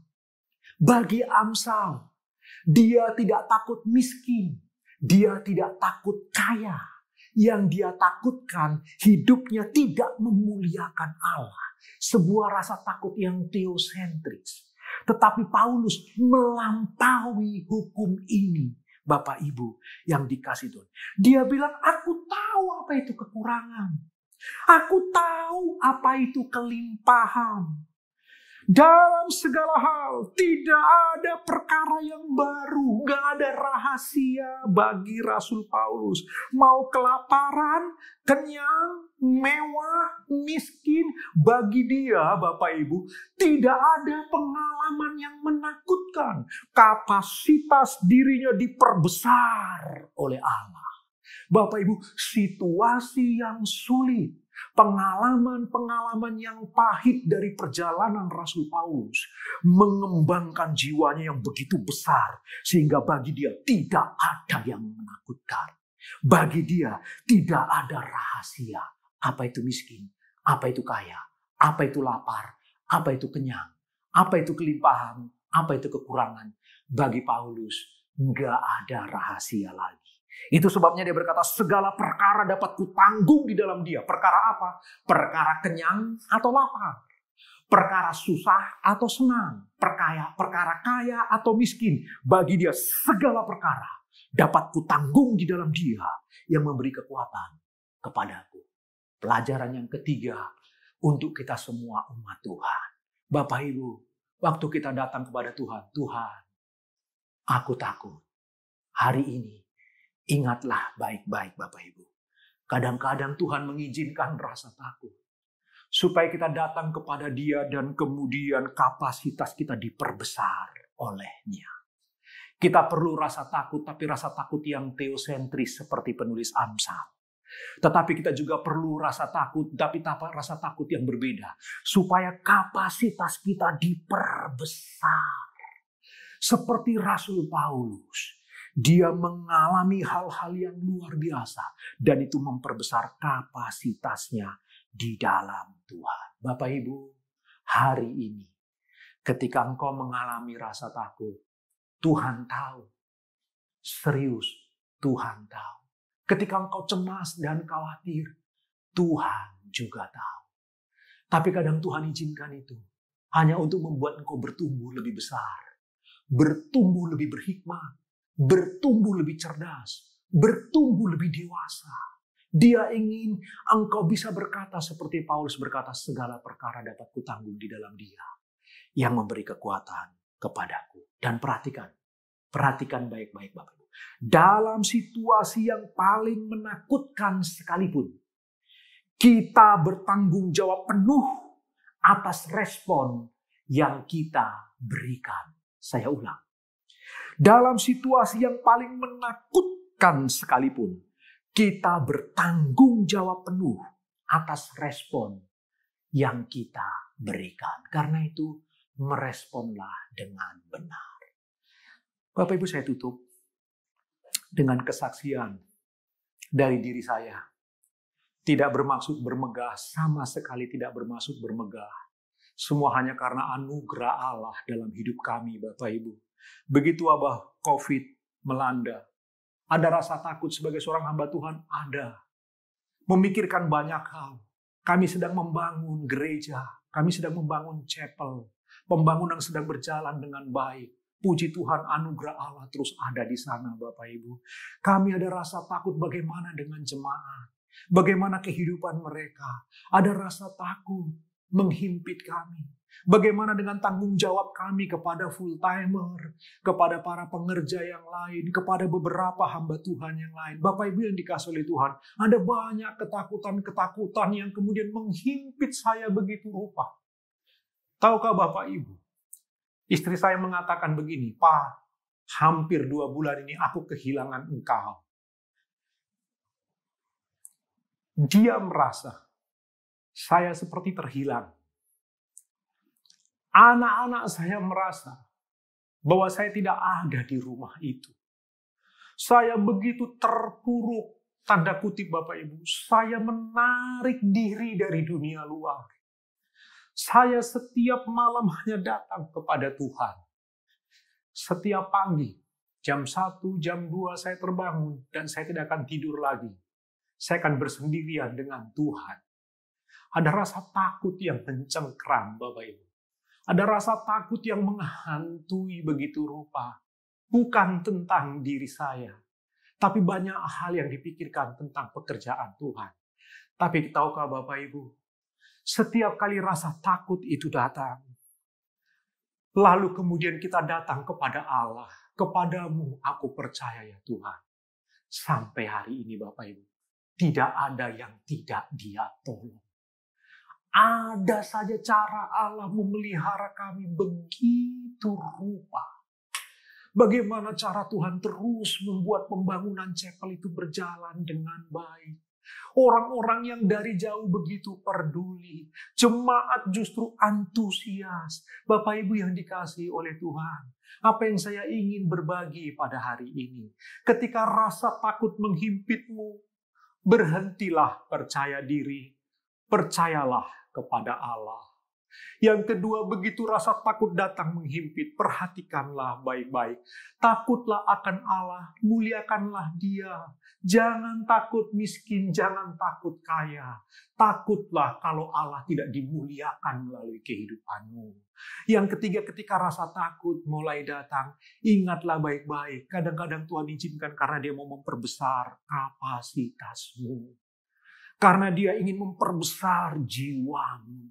Bagi Amsal, dia tidak takut miskin, dia tidak takut kaya. Yang dia takutkan hidupnya tidak memuliakan Allah. Sebuah rasa takut yang teosentris. Tetapi Paulus melampaui hukum ini. Bapak Ibu yang dikasih Tuhan. Dia bilang, aku tahu apa itu kekurangan. Aku tahu apa itu kelimpahan. Dalam segala hal tidak ada perkara yang baru, gak ada rahasia bagi Rasul Paulus. Mau kelaparan, kenyang, mewah, miskin, bagi dia Bapak Ibu tidak ada pengalaman yang menakutkan. Kapasitas dirinya diperbesar oleh Allah. Bapak Ibu, situasi yang sulit, pengalaman-pengalaman yang pahit dari perjalanan Rasul Paulus mengembangkan jiwanya yang begitu besar sehingga bagi dia tidak ada yang menakutkan. Bagi dia tidak ada rahasia. Apa itu miskin? Apa itu kaya? Apa itu lapar? Apa itu kenyang? Apa itu kelimpahan? Apa itu kekurangan? Bagi Paulus nggak ada rahasia lagi. Itu sebabnya dia berkata, segala perkara dapat kutanggung di dalam Dia. Perkara apa? Perkara kenyang atau lapar. Perkara susah atau senang. Perkara kaya atau miskin. Bagi Dia segala perkara dapat kutanggung di dalam Dia yang memberi kekuatan kepadaku. Pelajaran yang ketiga untuk kita semua umat Tuhan. Bapak Ibu, waktu kita datang kepada Tuhan, Tuhan, aku takut. Hari ini ingatlah baik-baik Bapak Ibu. Kadang-kadang Tuhan mengizinkan rasa takut. Supaya kita datang kepada Dia dan kemudian kapasitas kita diperbesar olehnya. Kita perlu rasa takut, tapi rasa takut yang teosentris seperti penulis Amsal. Tetapi kita juga perlu rasa takut, tapi rasa takut yang berbeda. Supaya kapasitas kita diperbesar. Seperti Rasul Paulus. Dia mengalami hal-hal yang luar biasa. Dan itu memperbesar kapasitasnya di dalam Tuhan. Bapak Ibu, hari ini ketika engkau mengalami rasa takut, Tuhan tahu. Serius, Tuhan tahu. Ketika engkau cemas dan khawatir, Tuhan juga tahu. Tapi kadang Tuhan izinkan itu hanya untuk membuat engkau bertumbuh lebih besar. Bertumbuh lebih berhikmat. Bertumbuh lebih cerdas, bertumbuh lebih dewasa. Dia ingin engkau bisa berkata seperti Paulus berkata, segala perkara dapat kutanggung di dalam Dia yang memberi kekuatan kepadaku. Dan perhatikan baik-baik Bapak Ibu. Dalam situasi yang paling menakutkan sekalipun, kita bertanggung jawab penuh atas respon yang kita berikan. Saya ulang. Dalam situasi yang paling menakutkan sekalipun, kita bertanggung jawab penuh atas respon yang kita berikan. Karena itu, meresponlah dengan benar. Bapak Ibu, saya tutup dengan kesaksian dari diri saya. Tidak bermaksud bermegah, sama sekali tidak bermaksud bermegah. Semua hanya karena anugerah Allah dalam hidup kami, Bapak Ibu. Begitu wabah COVID melanda, ada rasa takut sebagai seorang hamba Tuhan? Ada. Memikirkan banyak hal. Kami sedang membangun gereja, kami sedang membangun chapel. Pembangunan sedang berjalan dengan baik. Puji Tuhan, anugerah Allah terus ada di sana Bapak Ibu. Kami ada rasa takut bagaimana dengan jemaat. Bagaimana kehidupan mereka. Ada rasa takut menghimpit kami. Bagaimana dengan tanggung jawab kami kepada full-timer, kepada para pengerja yang lain, kepada beberapa hamba Tuhan yang lain. Bapak Ibu yang dikasihi oleh Tuhan, ada banyak ketakutan-ketakutan yang kemudian menghimpit saya begitu rupa. Tahukah Bapak Ibu, istri saya mengatakan begini, Pak, hampir 2 bulan ini aku kehilangan engkau. Dia merasa saya seperti terhilang. Anak-anak saya merasa bahwa saya tidak ada di rumah itu. Saya begitu terpuruk, tanda kutip Bapak Ibu. Saya menarik diri dari dunia luar. Saya setiap malam hanya datang kepada Tuhan. Setiap pagi, jam 1, jam 2 saya terbangun dan saya tidak akan tidur lagi. Saya akan bersendirian dengan Tuhan. Ada rasa takut yang mencengkram Bapak Ibu. Ada rasa takut yang menghantui begitu rupa. Bukan tentang diri saya, tapi banyak hal yang dipikirkan tentang pekerjaan Tuhan. Tapi tahukah Bapak Ibu, setiap kali rasa takut itu datang, lalu kemudian kita datang kepada Allah, kepadamu aku percaya ya Tuhan. Sampai hari ini Bapak Ibu, tidak ada yang tidak Dia tolong. Ada saja cara Allah memelihara kami begitu rupa. Bagaimana cara Tuhan terus membuat pembangunan chapel itu berjalan dengan baik. Orang-orang yang dari jauh begitu peduli. Jemaat justru antusias. Bapak Ibu yang dikasihi oleh Tuhan. Apa yang saya ingin berbagi pada hari ini. Ketika rasa takut menghimpitmu, berhentilah percaya diri. Percayalah kepada Allah. Yang kedua, begitu rasa takut datang menghimpit, perhatikanlah baik-baik. Takutlah akan Allah, muliakanlah Dia. Jangan takut miskin, jangan takut kaya. Takutlah kalau Allah tidak dimuliakan melalui kehidupanmu. Yang ketiga, ketika rasa takut mulai datang, ingatlah baik-baik. Kadang-kadang Tuhan izinkan karena Dia mau memperbesar kapasitasmu. Karena Dia ingin memperbesar jiwamu.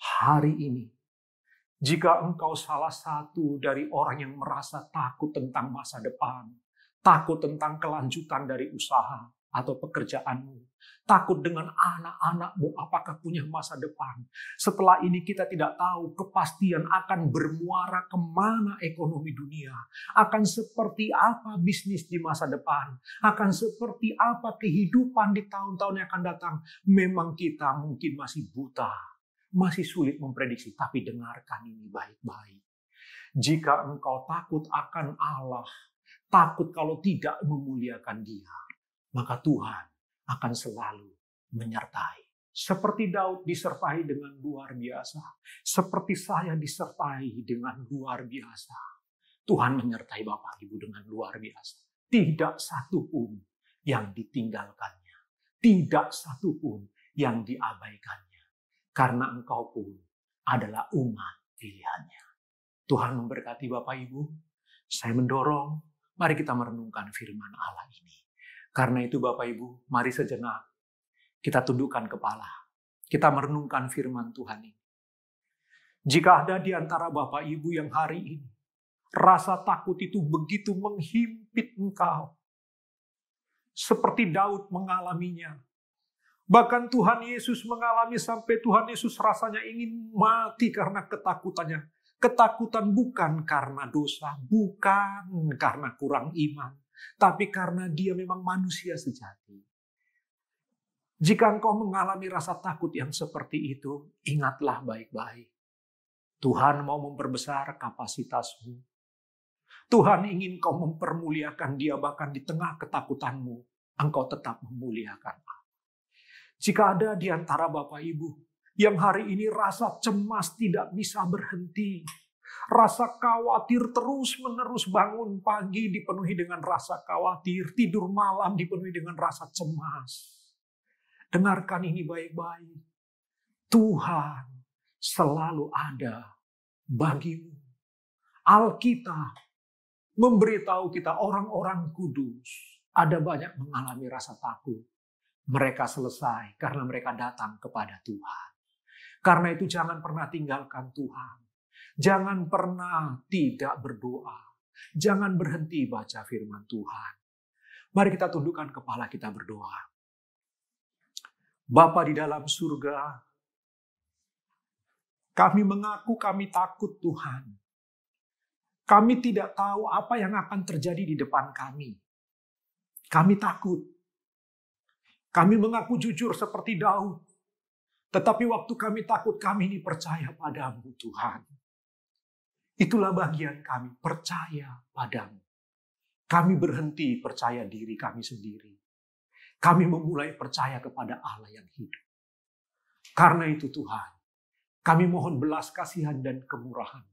Hari ini, jika engkau salah satu dari orang yang merasa takut tentang masa depan, takut tentang kelanjutan dari usaha atau pekerjaanmu, takut dengan anak-anakmu apakah punya masa depan. Setelah ini kita tidak tahu kepastian akan bermuara kemana ekonomi dunia, akan seperti apa bisnis di masa depan, akan seperti apa kehidupan di tahun-tahun yang akan datang. Memang kita mungkin masih buta. Masih sulit memprediksi, tapi dengarkan ini baik-baik. Jika engkau takut akan Allah, takut kalau tidak memuliakan Dia, maka Tuhan akan selalu menyertai. Seperti Daud disertai dengan luar biasa, seperti saya disertai dengan luar biasa. Tuhan menyertai Bapak Ibu dengan luar biasa. Tidak satu pun yang ditinggalkannya, tidak satu pun yang diabaikannya. Karena engkau pun adalah umat pilihannya. Tuhan memberkati Bapak Ibu. Saya mendorong, mari kita merenungkan firman Allah ini. Karena itu Bapak Ibu, mari sejenak kita tundukkan kepala. Kita merenungkan firman Tuhan ini. Jika ada di antara Bapak Ibu yang hari ini, rasa takut itu begitu menghimpit engkau. Seperti Daud mengalaminya. Bahkan Tuhan Yesus mengalami sampai Tuhan Yesus rasanya ingin mati karena ketakutannya. Ketakutan bukan karena dosa, bukan karena kurang iman, tapi karena Dia memang manusia sejati. Jika engkau mengalami rasa takut yang seperti itu, ingatlah baik-baik. Tuhan mau memperbesar kapasitasmu. Tuhan ingin kau mempermuliakan Dia bahkan di tengah ketakutanmu, engkau tetap memuliakan Allah. Jika ada di antara Bapak Ibu yang hari ini rasa cemas tidak bisa berhenti, rasa khawatir terus-menerus, bangun pagi dipenuhi dengan rasa khawatir, tidur malam dipenuhi dengan rasa cemas. Dengarkan ini baik-baik. Tuhan selalu ada bagimu. Alkitab memberitahu kita orang-orang kudus ada banyak mengalami rasa takut. Mereka selesai karena mereka datang kepada Tuhan. Karena itu jangan pernah tinggalkan Tuhan. Jangan pernah tidak berdoa. Jangan berhenti baca firman Tuhan. Mari kita tundukkan kepala kita berdoa. Bapa di dalam surga, kami mengaku kami takut Tuhan. Kami tidak tahu apa yang akan terjadi di depan kami. Kami takut. Kami mengaku jujur seperti Daud. Tetapi waktu kami takut, kami ini percaya padamu Tuhan. Itulah bagian kami, percaya padamu. Kami berhenti percaya diri kami sendiri. Kami memulai percaya kepada Allah yang hidup. Karena itu Tuhan, kami mohon belas kasihan dan kemurahan.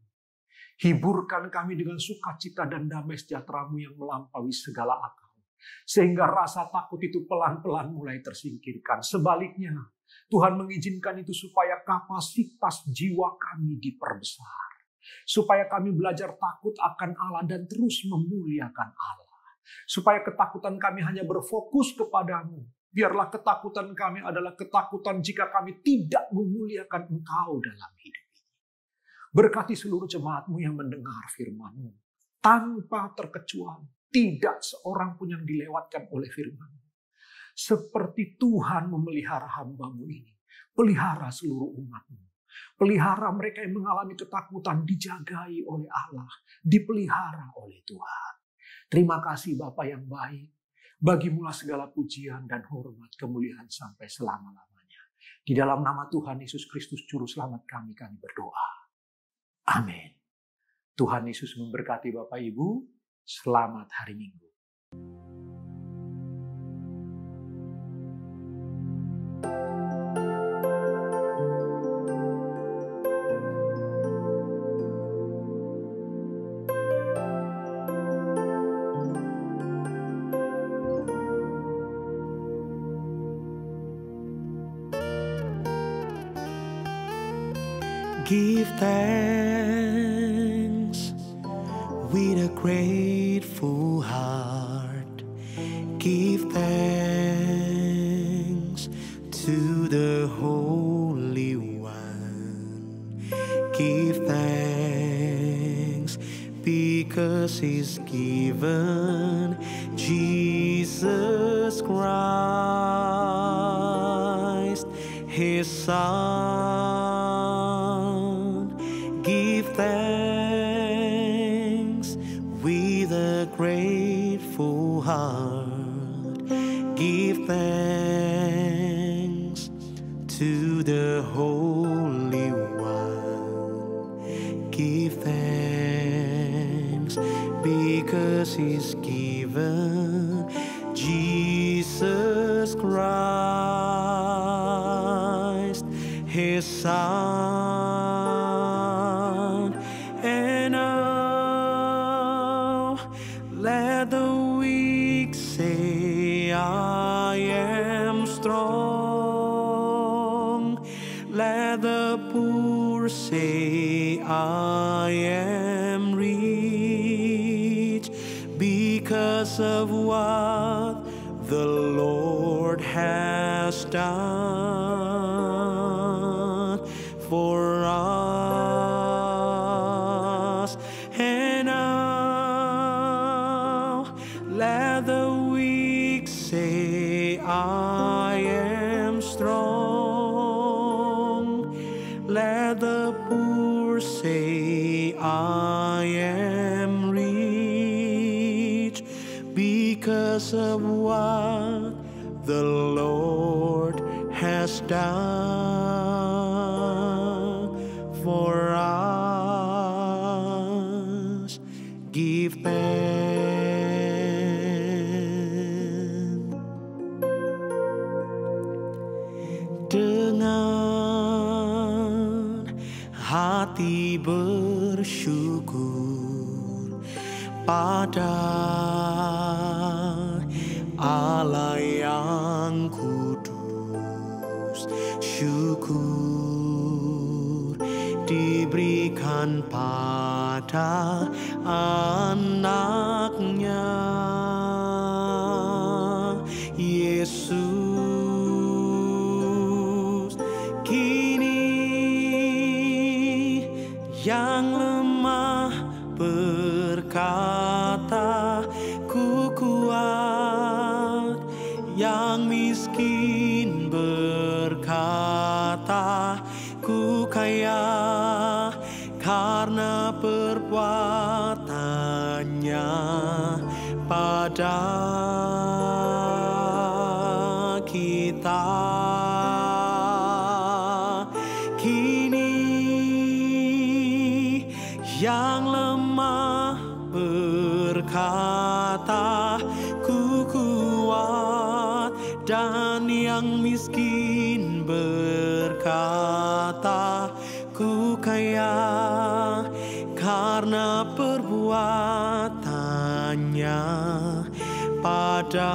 Hiburkan kami dengan sukacita dan damai sejahtera-Mu yang melampaui segala akal. Sehingga rasa takut itu pelan-pelan mulai tersingkirkan. Sebaliknya, Tuhan mengizinkan itu supaya kapasitas jiwa kami diperbesar. Supaya kami belajar takut akan Allah dan terus memuliakan Allah. Supaya ketakutan kami hanya berfokus kepadamu. Biarlah ketakutan kami adalah ketakutan jika kami tidak memuliakan Engkau dalam hidup ini. Berkati seluruh jemaat-Mu yang mendengar firman-Mu. Tanpa terkecuali, tidak seorang pun yang dilewatkan oleh firman-Mu. Seperti Tuhan memelihara hamba-Mu ini. Pelihara seluruh umat-Mu. Pelihara mereka yang mengalami ketakutan, dijagai oleh Allah. Dipelihara oleh Tuhan. Terima kasih Bapa yang baik. Bagimulah segala pujian dan hormat kemuliaan sampai selama-lamanya. Di dalam nama Tuhan Yesus Kristus Juru Selamat kami berdoa. Amin. Tuhan Yesus memberkati Bapak Ibu. Selamat hari Minggu. Give thanks with a grateful heart. Give thanks to the Holy One. Give thanks because He's given Jesus Christ, His Son. Give thanks with a grateful heart. Give thanks to the Holy One. Give thanks because He's given Jesus Christ, His Son. And now let the weak say, I am strong. Let the poor say, I am rich, because of what the Lord has done for us. And now let the weak say, I am strong. Let the poor say, I am rich, because of what the Lord has done for us. Give thanks. Dengan hati bersyukur pada Allah yang kudus, syukur diberikan pada anaknya Yesus. Kini yang lemah berkata, ku kuat. Yang miskin berkata, ku kaya, karena perbuatannya pada kita. Yang lemah berkata, ku kuat. Dan yang miskin berkata, ku kaya. Karena perbuatannya pada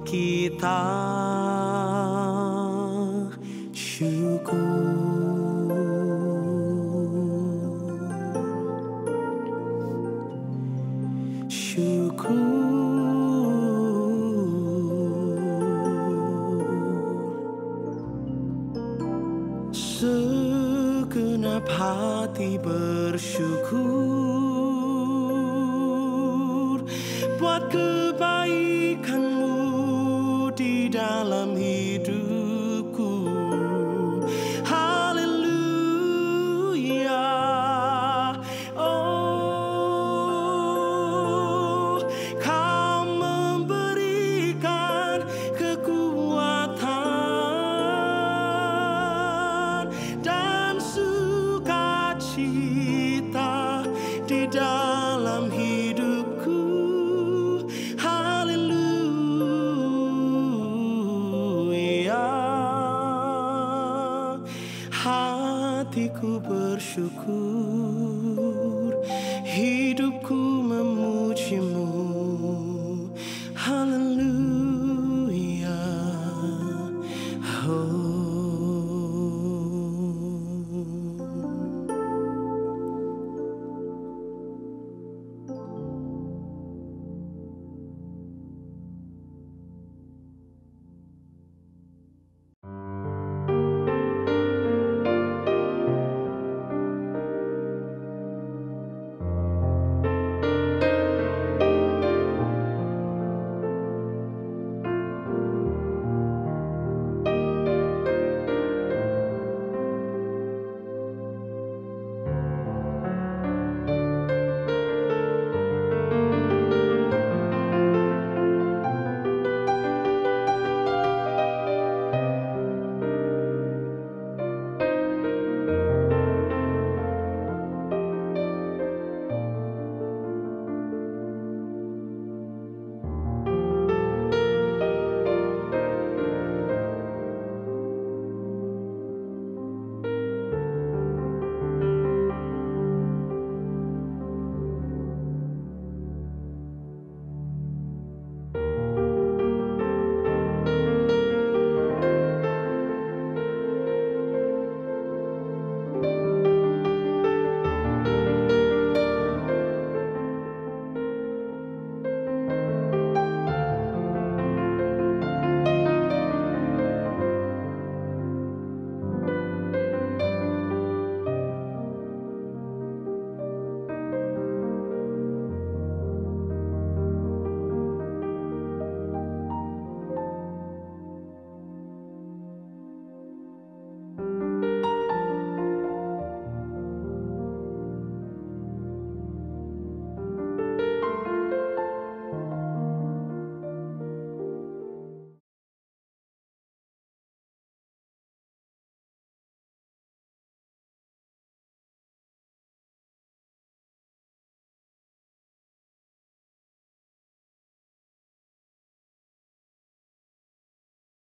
kita. Segenap hati bersyukur buat kebaikanmu di dalam hidupku. Haleluya. Oh, kau memberikan kekuatan dan sukacita di dalam hidupku. Haleluya. Hatiku bersyukur, hidupku